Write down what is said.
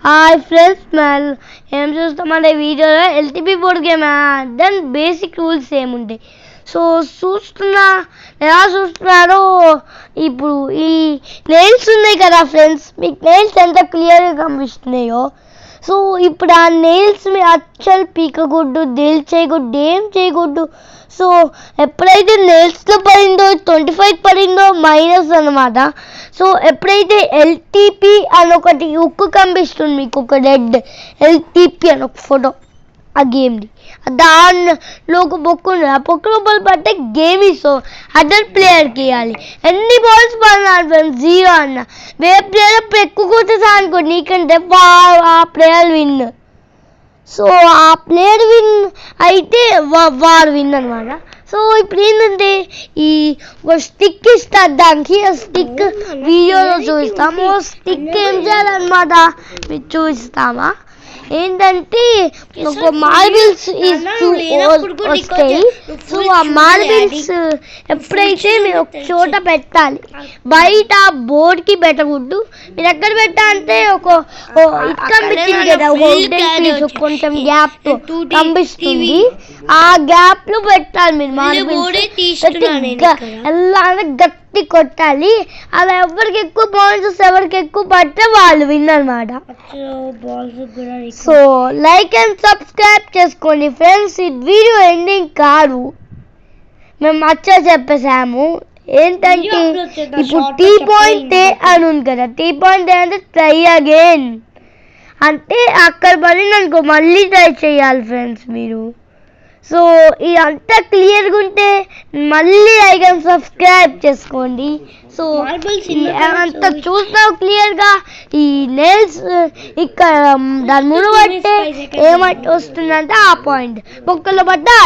Hi friends మనం ఏం చూస్తామంటే వీడియోలో ఎల్టీపీ బోర్డ్ గేమ్ దాని బేసిక్ రూల్స్ ఏముంటాయి. సో ఎలా చూస్తున్నారో ఇప్పుడు ఈ నెయిల్స్ ఉన్నాయి కదా ఫ్రెండ్స్, మీకు నెయిల్స్ ఎంత క్లియర్గా కనిపిస్తున్నాయో. సో ఇప్పుడు ఆ నెయిల్స్ మీ అచ్చలు పీకకూడదు, డీల్ చేయకూడదు, ఏం చేయకూడదు. సో ఎప్పుడైతే నెయిల్స్లో పడిందో 25 పడిందో మైనస్ అనమాట. సో ఎప్పుడైతే ఎల్టీపీ అని ఒకటి ఉక్కు కనిపిస్తుంది మీకు, ఒక రెడ్ ఎల్టీపీ అని ఒక ఫోటో ఆ గేమ్ది, దానిలో ఒక బొక్కు ఉంది. ఆ బొక్కు లోపల పడితే గేమ్ ఇస్తాం, అదర్ ప్లేయర్కి ఇవ్వాలి. ఎన్ని బాల్స్ పడినాడు ఫ్రెండ్స్, 0 అన్న. వేరే ప్లేయర్ అప్పుడు ఎక్కువ కొట్టేసా అనుకో నీకంటే ఆ ప్లేయర్ విన్. సో ఆ ప్లేయర్ విన్ అయితే వాడు విన్ అనమాట. సో ఇప్పుడు ఏంటంటే ఈ ఒక స్టిక్ ఇస్తారు, దానికి ఆ స్టిక్ వీడియోలో చూపిస్తాము. స్టిక్ ఏం చేయాలన్నమాట మీరు చూపిస్తామా ఏంటంటే ఒక మార్బిల్స్ వస్తాయి. సో ఆ మార్బిల్స్ ఎప్పుడైతే మీరు ఒక చోట పెట్టాలి, బయట బోర్డ్కి పెట్టకూడదు. మీరు ఎక్కడ పెట్టాలంటే ఒక ఇది కనిపించింది కదా, ఒక కొంచెం గ్యాప్ కనిపిస్తుంది, ఆ గ్యాప్ లో పెట్టాలి మీరు మార్బిల్స్. ఎలా అంటే గట్టి కొట్టాలి, అలా ఎవరికి ఎక్కువ బాల్స్ ఎవరికి ఎక్కువ పడితే వాళ్ళు విన్ అనమాట. సో లైక్ అండ్ సబ్స్క్రైబ్ చేసుకోండి ఫ్రెండ్స్. ఈ వీడియో ఎండింగ్ కాదు, మేము చెప్పేసాము. ఏంటంటే ఇప్పుడు టీ పాయింట్ అని ఉంది కదా, టీ పాయింట్ అంటే ట్రై అగైన్ అంటే అక్కడ పడింది అనుకో మళ్ళీ ట్రై చేయాలి ఫ్రెండ్స్ మీరు. సో ఇదంతా క్లియర్గా ఉంటే మళ్ళీ లైక్ అండ్ సబ్స్క్రైబ్ చేసుకోండి. సో అంతా చూస్తావు క్లియర్గా. ఈ నెయిల్స్ ఇక్కడ దాని ముందు పట్టే ఏమంటే వస్తుందంటే ఆ పాయింట్ బొక్కలో పడ్డా